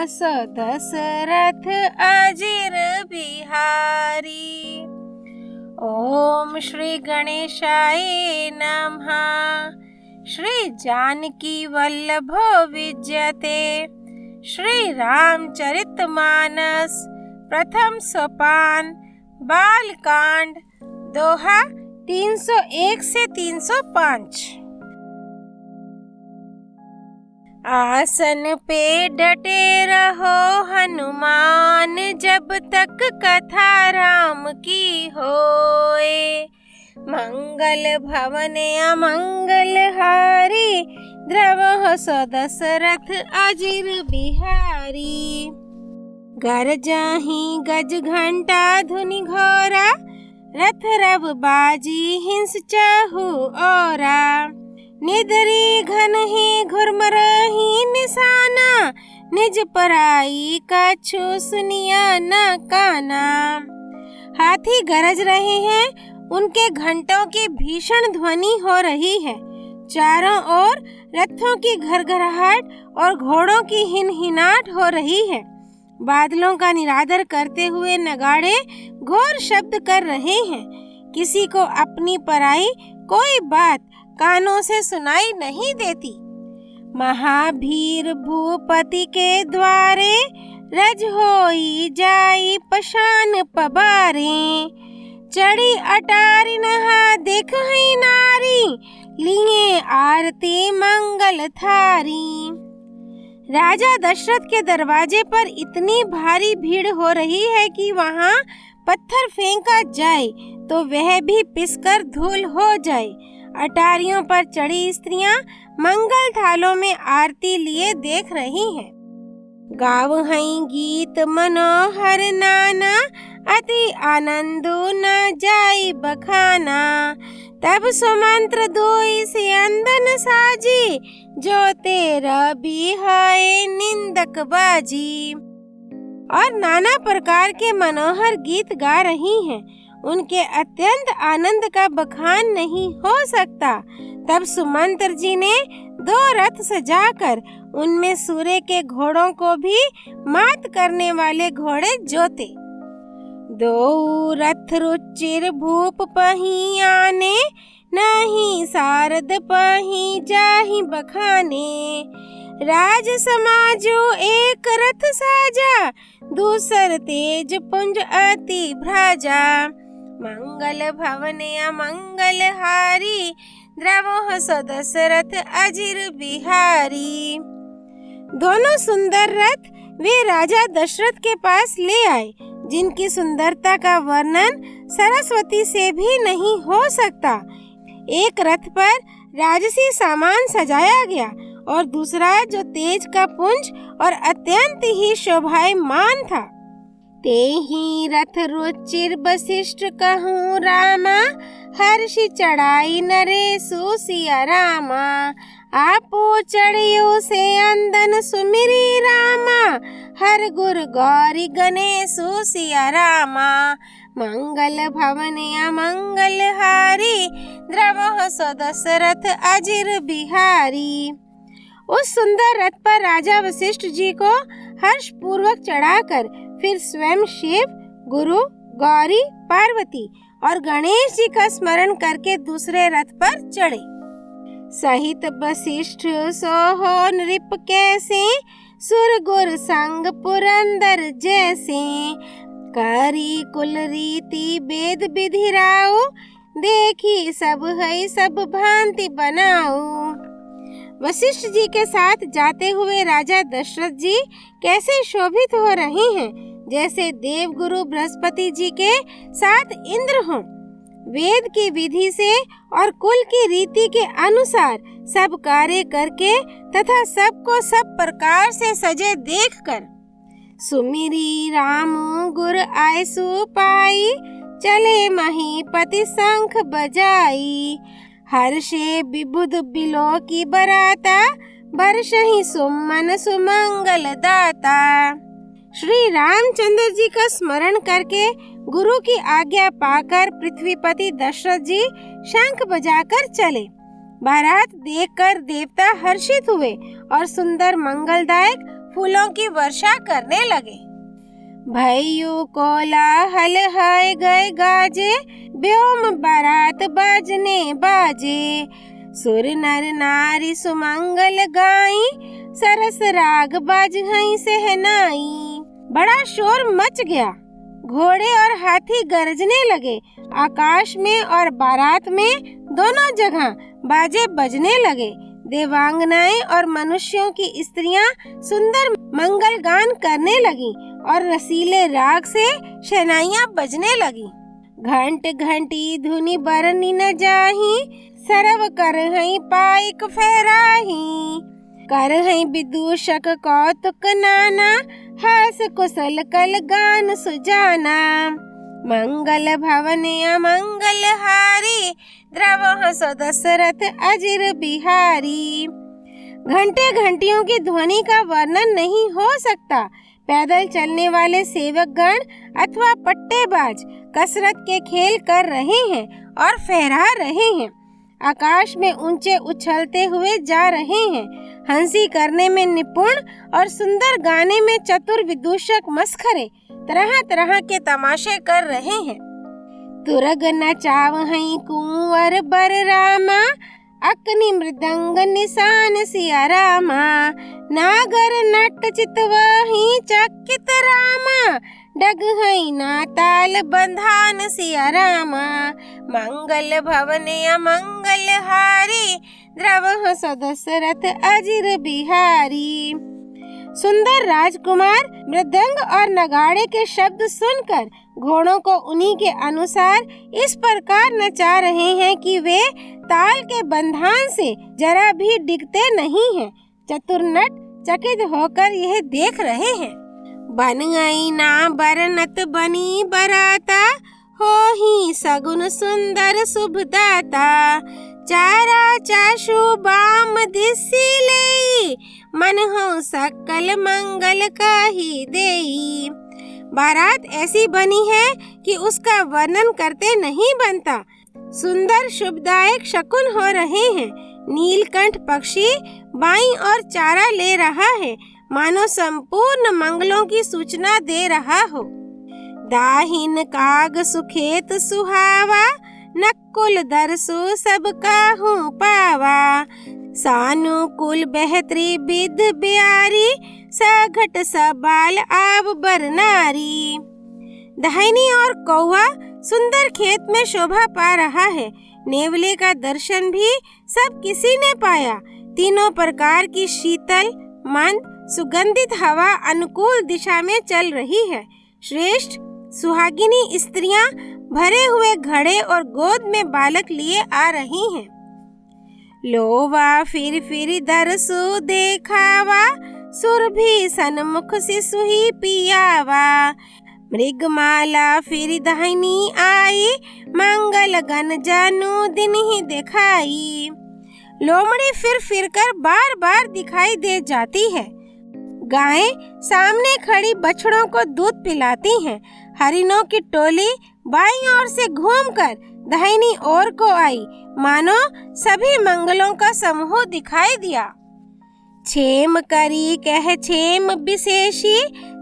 सो दशरथ अजिर बिहारी। ओम श्री गणेशाय नमः। श्री जानकी वल्लभो विजयते। श्री रामचरितमानस प्रथम सोपान बालकांड। दोहा 301 से 305। आसन पे डटे रहो हनुमान, जब तक कथा राम की होए। मंगल भवन अमंगल हारी, द्रवः सो दशरथ अजिर बिहारी। गरजाहि गज घंटा धुनि घोरा, रथ रव बाजी हिंस चहु ओरा। निधरी घन ही घुरमरही निशाना, निज पराई कछु सुनिया न काना। हाथी गरज रहे हैं, उनके घंटों की भीषण ध्वनि हो रही है। चारों ओर रथों की घरघराहट और घोड़ों की हिनहिनाट हो रही है। बादलों का निरादर करते हुए नगाड़े घोर शब्द कर रहे हैं। किसी को अपनी पराई कोई बात कानों से सुनाई नहीं देती। महाभीर भूपति के द्वारे, रज होई जाई पशान पबारे। चढ़ी अटारी नहा देख हई नारी, लिए आरती मंगल थारी। राजा दशरथ के दरवाजे पर इतनी भारी भीड़ हो रही है कि वहाँ पत्थर फेंका जाए तो वह भी पिसकर धूल हो जाए। अटारियों पर चढ़ी स्त्रियां मंगल थालों में आरती लिए देख रही हैं। गाव हई गीत मनोहर नाना, अति आनंदो न जाई बखाना। तब सुमंत्र दोई से अंदन साजी, जो तेरा बिहाए निंदक बाजी। और नाना प्रकार के मनोहर गीत गा रही हैं। उनके अत्यंत आनंद का बखान नहीं हो सकता। तब सुमंत्र जी ने 2 रथ सजाकर उनमें सूर्य के घोड़ों को भी मात करने वाले घोड़े जोते। 2 रथ रुचिर भूप पही आने, नहीं सारद पही जाहि बखाने। राज समाजो एक रथ साजा, दूसर तेज पुंज अति भ्राजा। मंगल भवन अमंगल हारी, द्रवः सो दशरथ अजिर बिहारी। दोनों सुंदर रथ वे राजा दशरथ के पास ले आए, जिनकी सुंदरता का वर्णन सरस्वती से भी नहीं हो सकता। एक रथ पर राजसी सामान सजाया गया और दूसरा जो तेज का पुंज और अत्यंत ही शोभायमान था। ते ही रथ रुचिर वशिष्ठ कहूँ रामा, हर्षि चढ़ाई नरेशु सिया रामा। आपो चढ़ियो से अंदन सुमिरी रामा, हर गुर गौरी गणेशु सिया रामा। मंगल भवन अमंगल हारी, द्रवः सो दशरथ अजिर बिहारी। उस सुंदर रथ पर राजा वशिष्ठ जी को हर्ष पूर्वक चढ़ाकर फिर स्वयं शिव, गुरु, गौरी, पार्वती और गणेश जी का स्मरण करके दूसरे रथ पर चढ़े। सहित वशिष्ठ सोहो नृप कैसे, सुर गुर संग पुरंदर जैसे। करी कुल रीति वेद विधि राउ, देखी सब है सब भांति बनाऊ। वशिष्ठ जी के साथ जाते हुए राजा दशरथ जी कैसे शोभित हो रहे हैं, जैसे देवगुरु बृहस्पति जी के साथ इंद्र हों। वेद की विधि से और कुल की रीति के अनुसार सब कार्य करके तथा सबको सब प्रकार से सजे देखकर। सुमिरी राम गुर आयसु पाई, चले महीपति शंख बजाई। हर्षे विबुध बिलो की बराता, बरसहि सुमन सुमंगल दाता। श्री रामचंद्र जी का स्मरण करके गुरु की आज्ञा पाकर पृथ्वीपति दशरथ जी शंख बजाकर चले। बारात देखकर देवता हर्षित हुए और सुंदर मंगलदायक फूलों की वर्षा करने लगे। भैयू कोलाहल है गए गाजे, व्योम बारात बाजने बाजे। सुर नर नारी सुमंगल गाई, सरस राग बाज हई सहनाई। बड़ा शोर मच गया, घोड़े और हाथी गरजने लगे। आकाश में और बारात में दोनों जगह बाजे बजने लगे। देवांगनाएं और मनुष्यों की स्त्रियां सुंदर मंगल गान करने लगी और रसीले राग से शहनाइयां बजने लगी। घंट घंटी धुनि बरनी न जाही, सरव कर हई पाइक फहराही। कर हई विदूषक कौतुक नाना, हास कुशल कल गान सुजाना। मंगल भवन अमंगल हारी, द्रवह सो दशरथ अजिर बिहारी। घंटे घंटियों की ध्वनि का वर्णन नहीं हो सकता। पैदल चलने वाले सेवक गण अथवा पट्टेबाज कसरत के खेल कर रहे हैं और फहरा रहे हैं। आकाश में ऊंचे उछलते हुए जा रहे हैं। हंसी करने में निपुण और सुंदर गाने में चतुर विदूषक मस्खरे तरह तरह के तमाशे कर रहे हैं। तुरग नचाव हई कुंवर बर रामा, अकनी मृदंग निशान सिया रामा। नागर नट चितवही चकित रामा, डग हई ना ताल बंधान सिया रामा। मंगल भवन अमंगल हारी, द्रवह सो दशरथ अजिर बिहारी। सुंदर राजकुमार मृदंग और नगाड़े के शब्द सुनकर घोड़ों को उन्हीं के अनुसार इस प्रकार नचा रहे हैं कि वे ताल के बंधान से जरा भी डिगते नहीं हैं। चतुर नट चकित होकर यह देख रहे हैं। बन गई ना बरनत बनी बराता, हो ही सगुन सुंदर शुभदाता। चारा चाशु बाम दिसी लेई, मन हो सकल मंगल काही देई। बारात ऐसी बनी है कि उसका वर्णन करते नहीं बनता। सुंदर शुभदायक शकुन हो रहे हैं। नीलकंठ पक्षी बाईं ओर चारा ले रहा है, मानो संपूर्ण मंगलों की सूचना दे रहा हो। दाहिन काग सुखेत सुहावा, नकुल दरसु सब काहू पावा। सानुकूल बेहतरी बिद ब्यारी, सघट सबाल आब बरनारी। दाहिनी ओर कौवा सुंदर खेत में शोभा पा रहा है। नेवले का दर्शन भी सब किसी ने पाया। तीनों प्रकार की शीतल मंद सुगंधित हवा अनुकूल दिशा में चल रही है। श्रेष्ठ सुहागिनी स्त्रियां भरे हुए घड़े और गोद में बालक लिए आ रही हैं। लोवा फिर दरसु देखावा, सुरभि सन्मुख शिशु ही पियावा। मृगमाला फिर दाहिनी आई, मंगल गन जानू दिन ही दिखाई। लोमड़ी फिर कर बार बार दिखाई दे जाती है। गायें सामने खड़ी बछड़ों को दूध पिलाती हैं। हरिणों की टोली बाईं ओर से घूमकर दाहिनी ओर को आई, मानो सभी मंगलों का समूह दिखाई दिया। छेम करी कह छेम विशेषी,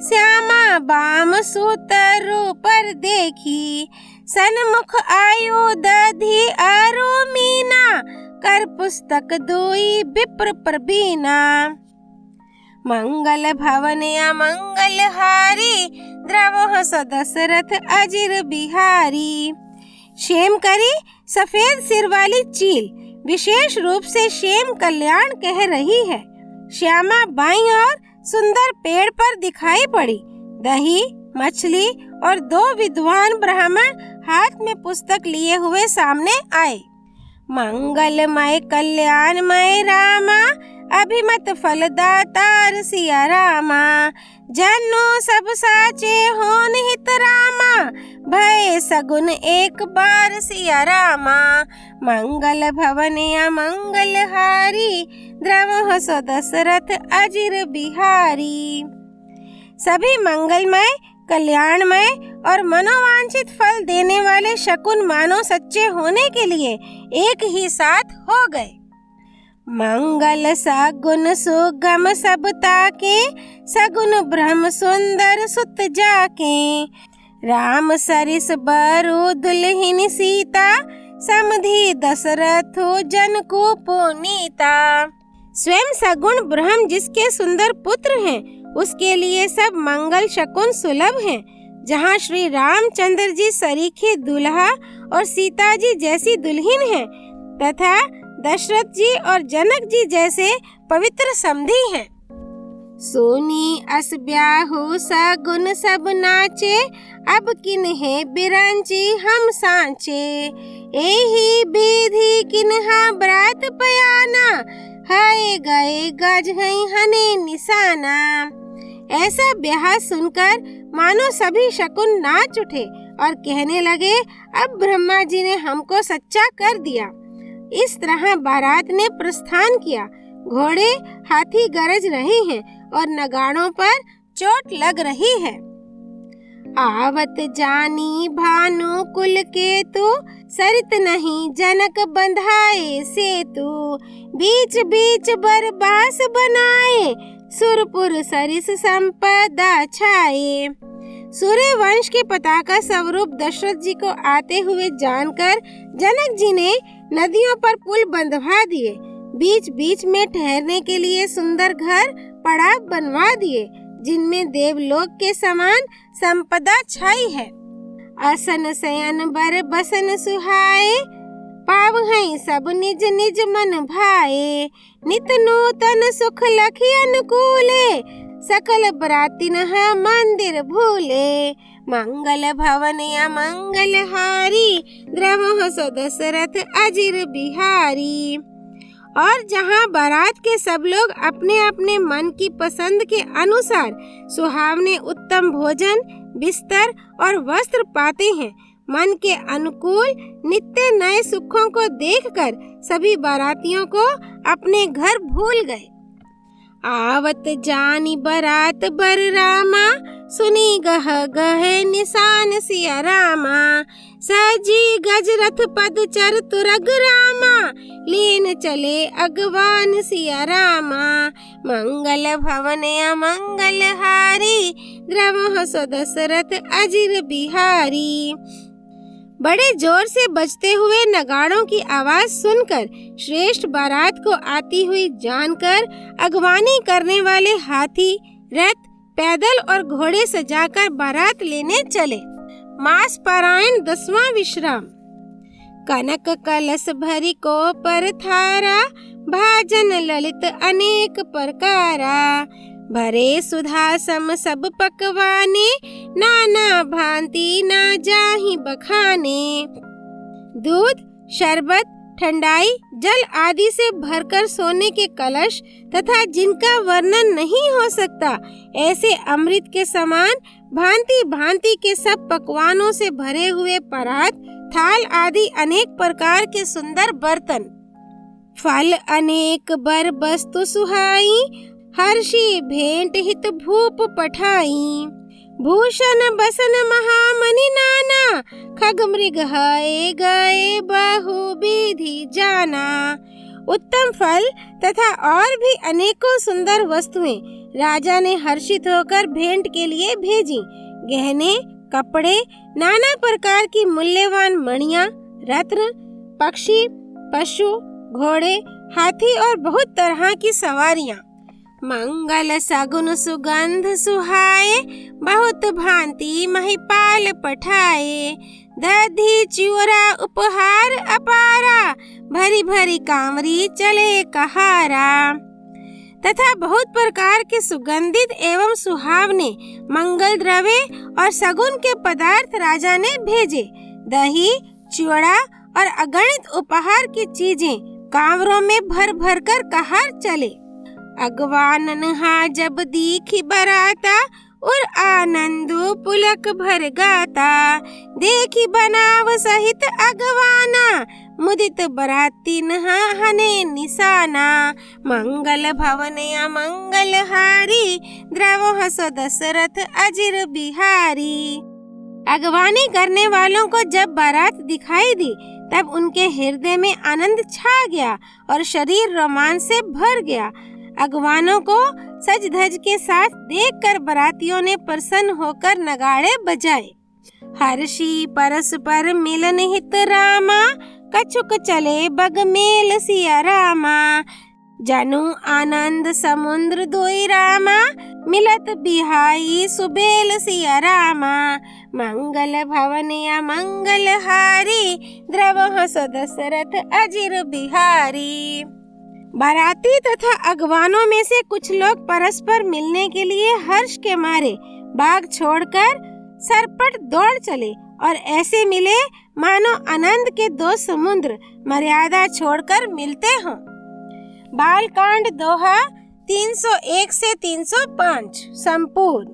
श्यामा बाम सूतर पर देखी। सन्मुख आयु दधि अरु मीना, कर पुस्तक दुई विप्र प्रवीणा। मंगल भवन अमंगल हारी, द्रवह सो दशरथ अजिर बिहारी। शेम करी सफेद सिर वाली चील विशेष रूप से शेम कल्याण कह रही है। श्यामा बाईं ओर सुंदर पेड़ पर दिखाई पड़ी। दही मछली और दो विद्वान ब्राह्मण हाथ में पुस्तक लिए हुए सामने आए। मंगलमय कल्याणमय रामा, अभिमत फलदातार सिया रामा। जनो सब साचे होन हित रामा, भय सगुन एक बार सिया रामा। मंगल भवन अमंगल हारी, द्रवह सो दशरथ अजिर बिहारी। सभी मंगलमय कल्याणमय और मनोवांछित फल देने वाले शकुन मानो सच्चे होने के लिए एक ही साथ हो गए। मंगल सगुन सुगम सब ताके, सगुन ब्रह्म सुंदर सुत जाके। राम सरिस बरु दुल्हिन सीता, समधि दशरथ जन को पुनीता। स्वयं सगुण ब्रह्म जिसके सुंदर पुत्र हैं, उसके लिए सब मंगल शकुन सुलभ हैं। जहाँ श्री रामचंद्र जी सरीखे दुल्हा और सीता जी जैसी दुल्हिन हैं, तथा दशरथ जी और जनक जी जैसे पवित्र समधी हैं। सोनी अस ब्याहु सगुन सब नाचे, अब किन्हे बिरंची हम सांचे। एही विधि किन्हा बरात पयाना, हाय गए गज हने निशाना। ऐसा ब्याह सुनकर मानो सभी शकुन नाच उठे और कहने लगे, अब ब्रह्मा जी ने हमको सच्चा कर दिया। इस तरह बारात ने प्रस्थान किया। घोड़े हाथी गरज रहे हैं और नगाड़ों पर चोट लग रही है। आवत जानी भानु कुल केतु, सरित नहीं जनक बंधाए सेतु। बीच बीच बरबास बनाए, सुरपुर सरिस संपदा छाए। सूर्य वंश के पताका स्वरूप दशरथ जी को आते हुए जानकर जनक जी ने नदियों पर पुल बंधवा दिए। बीच बीच में ठहरने के लिए सुंदर घर पड़ाव बनवा दिए, जिनमें देवलोक के समान संपदा छाई है। आसन शयन बर बसन सुहाए, पावहै सब निज निज मन भाए। नित नूतन सुख लखी अनुकूले, सकल बरातिन मंदिर भूले। मंगल भवन अमंगल हारी, द्रवह सो दशरथ अजिर बिहारी। और जहाँ बारात के सब लोग अपने अपने मन की पसंद के अनुसार सुहावने उत्तम भोजन, बिस्तर और वस्त्र पाते हैं, मन के अनुकूल नित्य नए सुखों को देखकर सभी बारातियों को अपने घर भूल गए। आवत जानी बरात बर रामा, सुनी गह गह निशान सिया रामा। सजी गजरथ पद चर तुरग रामा, लीन चले अगवान सिया रामा। मंगल भवन अमंगल हारी, द्रवह सो दशरथ अजिर बिहारी। बड़े जोर से बजते हुए नगाड़ों की आवाज सुनकर श्रेष्ठ बारात को आती हुई जानकर अगवानी करने वाले हाथी, रथ, पैदल और घोड़े सजाकर बारात लेने चले। मास पारायण 10वां विश्राम। कनक कलश भरी को पर थारा, भाजन ललित अनेक प्रकारा। भरे सुधा सम सब पकवाने, नाना भांति ना जाहि बखाने। दूध, शरबत, ठंडाई, जल आदि से भरकर सोने के कलश तथा जिनका वर्णन नहीं हो सकता, ऐसे अमृत के समान भांति भांति के सब पकवानों से भरे हुए परात, थाल आदि अनेक प्रकार के सुंदर बर्तन। फल अनेक बर वस्तु सुहाई, हर्षी भेंट हित भूप पठाई। भूषण बसन महामणि नाना, खग मृग हाय गए बहु विधि जाना। उत्तम फल तथा और भी अनेकों सुंदर वस्तुएं राजा ने हर्षित होकर भेंट के लिए भेजी। गहने, कपड़े, नाना प्रकार की मूल्यवान मणियां, रत्न, पक्षी, पशु, घोड़े, हाथी और बहुत तरह की सवारियां। मंगल सगुन सुगंध सुहाए, बहुत भांति महिपाल पठाए। दधी चिवरा उपहार अपारा, भरी भरी कांवरी चले कहारा। तथा बहुत प्रकार के सुगंधित एवं सुहावने मंगल द्रव्य और सगुन के पदार्थ राजा ने भेजे। दही, चिवड़ा और अगणित उपहार की चीजें कांवरों में भर भर कर कहार चले। अगवानन हा जब दीखी बराता, और आनंदो पुलक भर गाता। देखी बनाव सहित अगवाना, मुदित बरातीन हने निशाना। मंगल भवन अमंगल हारी, द्रवह सो दशरथ अजिर बिहारी। अगवानी करने वालों को जब बारात दिखाई दी तब उनके हृदय में आनंद छा गया और शरीर रोमांच से भर गया। अगवानों को सज धज के साथ देखकर बारातियों ने प्रसन्न होकर नगाड़े बजाए। हर्षी परस्पर मिलन हित रामा, कछुक चले बग मेल सिया रामा। जनु आनंद समुद्र दोई रामा, मिलत बिहाई सुबेल सिया रामा। मंगल भवन या मंगल हारी, द्रव सदशरथ अजिर बिहारी। बाराती तथा अगवानों में से कुछ लोग परस्पर मिलने के लिए हर्ष के मारे बाग छोड़कर सरपट दौड़ चले और ऐसे मिले मानो आनंद के दो समुद्र मर्यादा छोड़कर मिलते हों। बालकांड दोहा 301 से 305 संपूर्ण।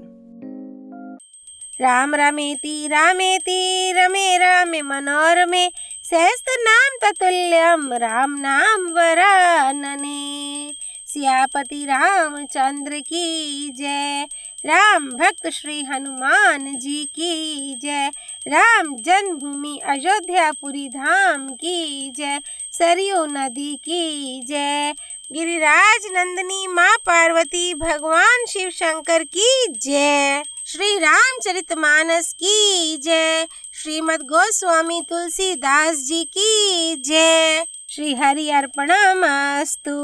राम रमेति रामेति रमे रामे मनोरमे, सहस्त्र नाम ततुल्यम राम नाम वरानने। सियापति रामचंद्र की जय, राम भक्त श्री हनुमान जी की जय। राम जन्मभूमि अयोध्यापुरी धाम की जय, सरयू नदी की जय। गिरिराज नंदिनी माँ पार्वती भगवान शिव शंकर की जय। श्री रामचरितमानस की जय। श्रीमद् गोस्वामी तुलसीदास जी की जय। श्री हरि अर्पणमस्तु।